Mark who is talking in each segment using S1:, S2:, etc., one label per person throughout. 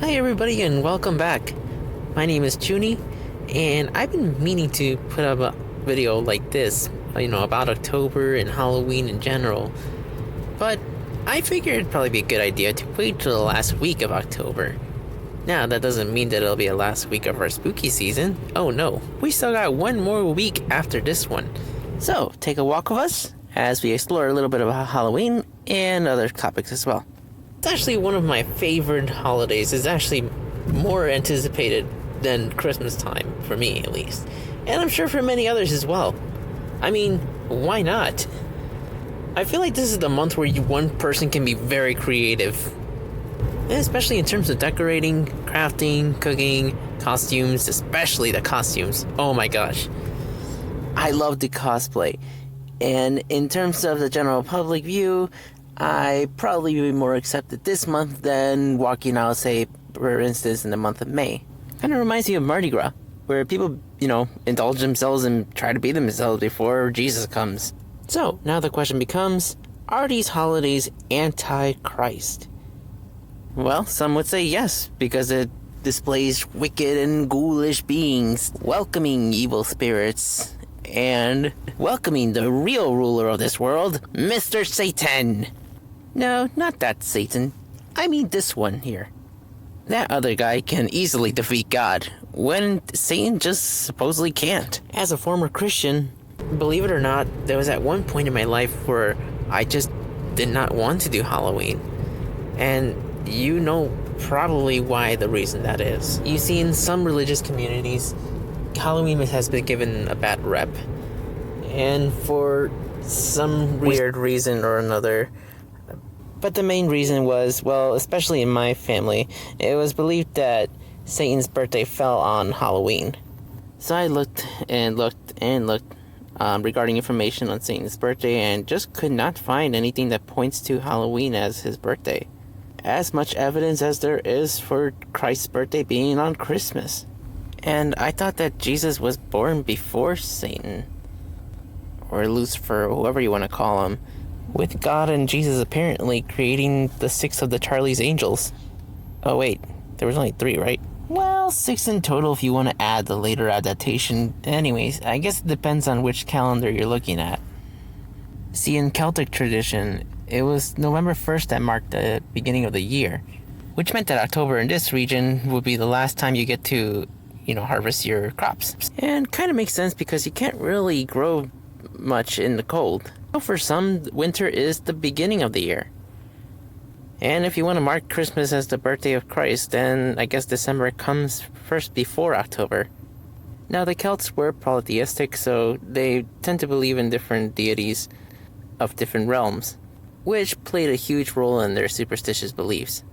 S1: Hi everybody and welcome back. My name is Juni, and I've been meaning to put up a video like this, about October and Halloween in general. But I figured it'd probably be a good idea to wait till the last week of October. Now, that doesn't mean that it'll be the last week of our spooky season. Oh no, we still got one more week after this one. So, take a walk with us as we explore a little bit about Halloween and other topics as well. It's actually one of my favorite holidays. It's actually more anticipated than Christmas time, for me at least. And I'm sure for many others as well. I mean, why not? I feel like this is the month where one person can be very creative. And especially in terms of decorating, crafting, cooking, costumes, especially the costumes. Oh my gosh. I love the cosplay. And in terms of the general public view, I probably be more accepted this month than walking out, say, for instance, in the month of May. Kind of reminds me of Mardi Gras, where people, indulge themselves and try to be themselves before Jesus comes. So, now the question becomes, are these holidays anti-Christ? Well, some would say yes, because it displays wicked and ghoulish beings, welcoming evil spirits, and welcoming the real ruler of this world, Mr. Satan. No, not that Satan. I mean this one here. That other guy can easily defeat God, when Satan just supposedly can't. As a former Christian, believe it or not, there was at one point in my life where I just did not want to do Halloween. And you know probably why the reason that is. You see, in some religious communities, Halloween has been given a bad rep. And for some weird reason or another. But the main reason was, well, especially in my family, it was believed that Satan's birthday fell on Halloween. So I looked and looked and looked regarding information on Satan's birthday and just could not find anything that points to Halloween as his birthday. As much evidence as there is for Christ's birthday being on Christmas. And I thought that Jesus was born before Satan, or Lucifer, or whoever you want to call him, with God and Jesus apparently creating the 6 of the Charlie's Angels. Oh wait, there was only 3, right? Well, 6 in total if you want to add the later adaptation. Anyways, I guess it depends on which calendar you're looking at. See, in Celtic tradition, it was November 1st that marked the beginning of the year, which meant that October in this region would be the last time you get to, harvest your crops. And kind of makes sense because you can't really grow much in the cold. For some, winter is the beginning of the year. And if you want to mark Christmas as the birthday of Christ, then I guess December comes first before October. Now, the Celts were polytheistic, so they tend to believe in different deities of different realms, which played a huge role in their superstitious beliefs.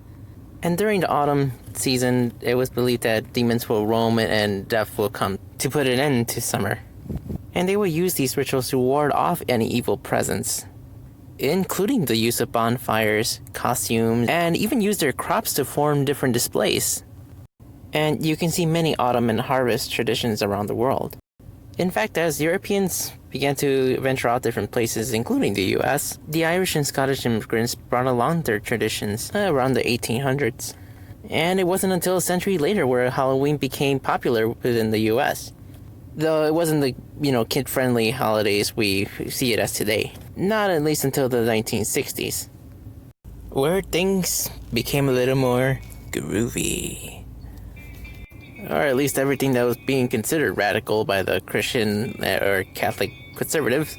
S1: And during the autumn season, it was believed that demons will roam and death will come to put an end to summer. And they would use these rituals to ward off any evil presence, including the use of bonfires, costumes, and even use their crops to form different displays. And you can see many autumn and harvest traditions around the world. In fact, as Europeans began to venture out different places, including the US, the Irish and Scottish immigrants brought along their traditions around the 1800s. And it wasn't until a century later where Halloween became popular within the US. Though it wasn't the, kid-friendly holidays we see it as today. Not at least until the 1960s, where things became a little more groovy. Or at least everything that was being considered radical by the Christian or Catholic conservatives.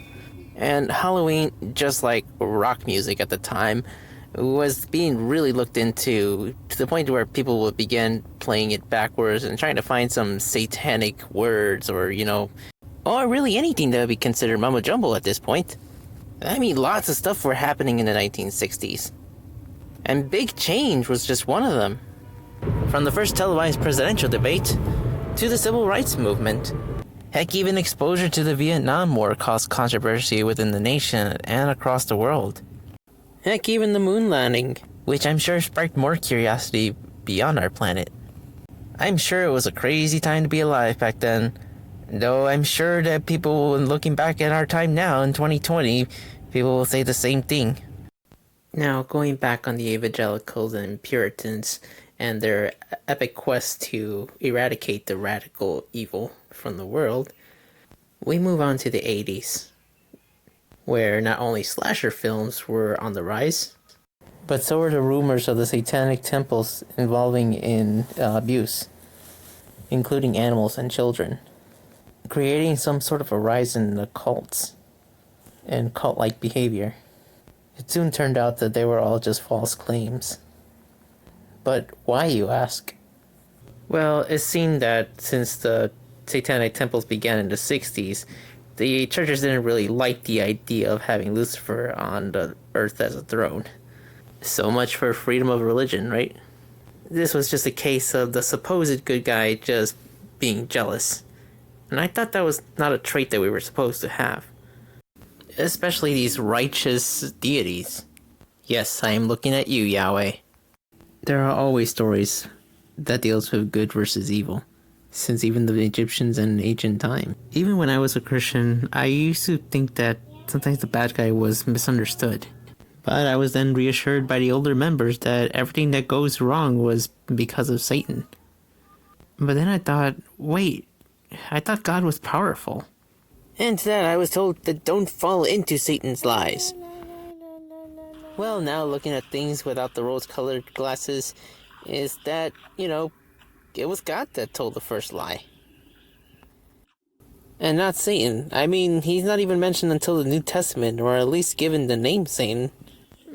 S1: And Halloween, just like rock music at the time, was being really looked into to the point where people would begin playing it backwards and trying to find some satanic words or, or really anything that would be considered mumbo jumbo at this point. I mean, lots of stuff were happening in the 1960s. And Big Change was just one of them. From the first televised presidential debate to the civil rights movement. Heck, even exposure to the Vietnam War caused controversy within the nation and across the world. Heck, even the moon landing, which I'm sure sparked more curiosity beyond our planet. I'm sure it was a crazy time to be alive back then, though I'm sure that people, looking back at our time now in 2020, people will say the same thing. Now, going back on the evangelicals and Puritans, and their epic quest to eradicate the radical evil from the world, we move on to the 80s, where not only slasher films were on the rise, but so were the rumors of the satanic temples involving in abuse, including animals and children, creating some sort of a rise in the cults and cult-like behavior. It soon turned out that they were all just false claims. But why, you ask? Well, it seemed that since the satanic temples began in the 60s, the churches didn't really like the idea of having Lucifer on the earth as a throne. So much for freedom of religion, right? This was just a case of the supposed good guy just being jealous. And I thought that was not a trait that we were supposed to have. Especially these righteous deities. Yes, I am looking at you, Yahweh. There are always stories that deals with good versus evil, since even the Egyptians in ancient time. Even when I was a Christian, I used to think that sometimes the bad guy was misunderstood. But I was then reassured by the older members that everything that goes wrong was because of Satan. But then I thought, wait, I thought God was powerful. And to that I was told that don't fall into Satan's lies. Well, now looking at things without the rose-colored glasses is that, it was God that told the first lie. And not Satan. I mean, he's not even mentioned until the New Testament, or at least given the name Satan.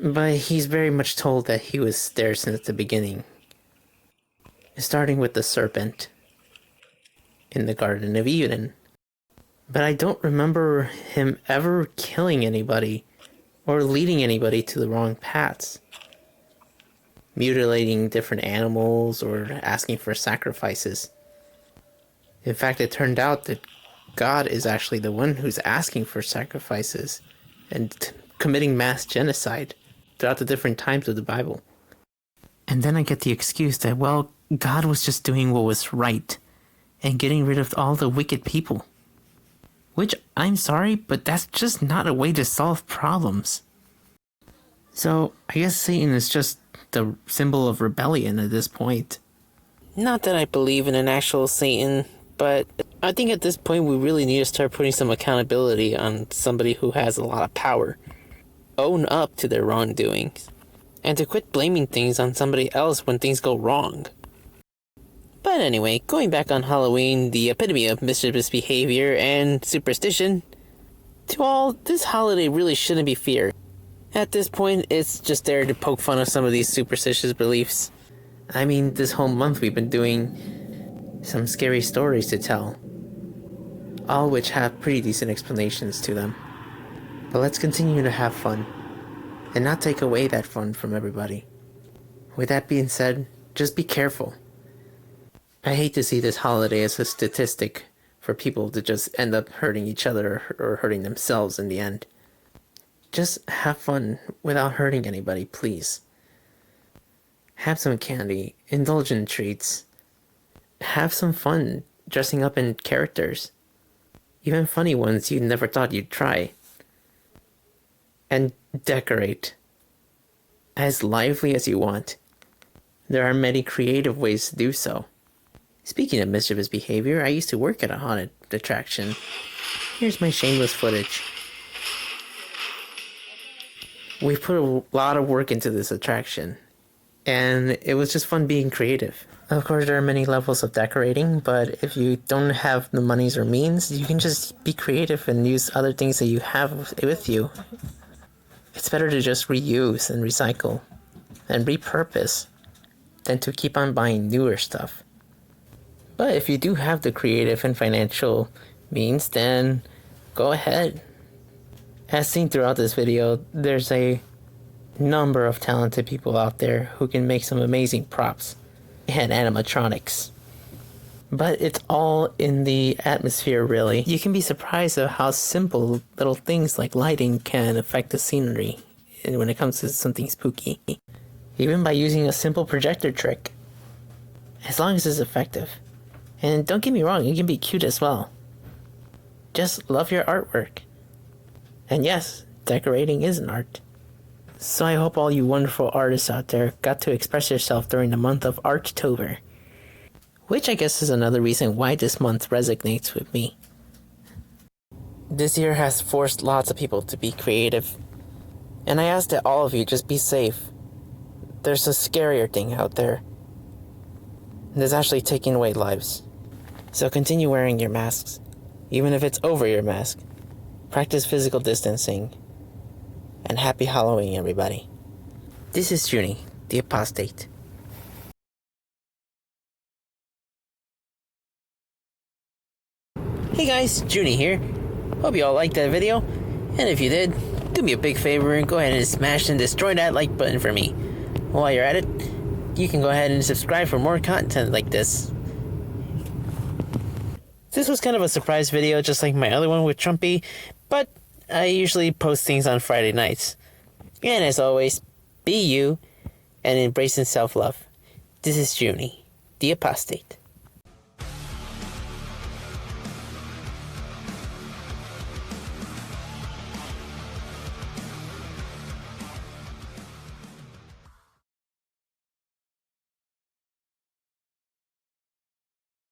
S1: But he's very much told that he was there since the beginning. Starting with the serpent in the Garden of Eden. But I don't remember him ever killing anybody or leading anybody to the wrong paths. Mutilating different animals or asking for sacrifices. In fact, it turned out that God is actually the one who's asking for sacrifices and committing mass genocide throughout the different times of the Bible. And then I get the excuse that, well, God was just doing what was right and getting rid of all the wicked people. Which, I'm sorry, but that's just not a way to solve problems. So, I guess Satan is just the symbol of rebellion at this point. Not that I believe in an actual Satan, but I think at this point we really need to start putting some accountability on somebody who has a lot of power. Own up to their wrongdoings, and to quit blaming things on somebody else when things go wrong. But anyway, going back on Halloween, the epitome of mischievous behavior and superstition, to all, this holiday really shouldn't be feared. At this point, it's just there to poke fun of some of these superstitious beliefs. I mean, this whole month we've been doing some scary stories to tell, all which have pretty decent explanations to them. But let's continue to have fun, and not take away that fun from everybody. With that being said, just be careful. I hate to see this holiday as a statistic for people to just end up hurting each other or hurting themselves in the end. Just have fun without hurting anybody, please. Have some candy, indulge in treats. Have some fun dressing up in characters. Even funny ones you never thought you'd try. And decorate. As lively as you want. There are many creative ways to do so. Speaking of mischievous behavior, I used to work at a haunted attraction. Here's my shameless footage. We put a lot of work into this attraction, and it was just fun being creative. Of course, there are many levels of decorating, but if you don't have the monies or means, you can just be creative and use other things that you have with you. It's better to just reuse and recycle and repurpose than to keep on buying newer stuff. But if you do have the creative and financial means, then go ahead. As seen throughout this video, there's a number of talented people out there who can make some amazing props and animatronics. But it's all in the atmosphere, really. You can be surprised at how simple little things like lighting can affect the scenery when it comes to something spooky. Even by using a simple projector trick. As long as it's effective. And don't get me wrong, it can be cute as well. Just love your artwork. And yes, decorating is an art. So I hope all you wonderful artists out there got to express yourself during the month of Archtober. Which I guess is another reason why this month resonates with me. This year has forced lots of people to be creative. And I ask that all of you just be safe. There's a scarier thing out there. That's actually taking away lives. So continue wearing your masks, even if it's over your mask. Practice physical distancing. And happy Halloween, everybody. This is Juni, the apostate. Hey guys, Juni here. Hope you all liked that video. And if you did, do me a big favor and go ahead and smash and destroy that like button for me. While you're at it, you can go ahead and subscribe for more content like this. This was kind of a surprise video, just like my other one with Trumpy, but I usually post things on Friday nights. And as always, be you and embracing self-love. This is Juni, the apostate.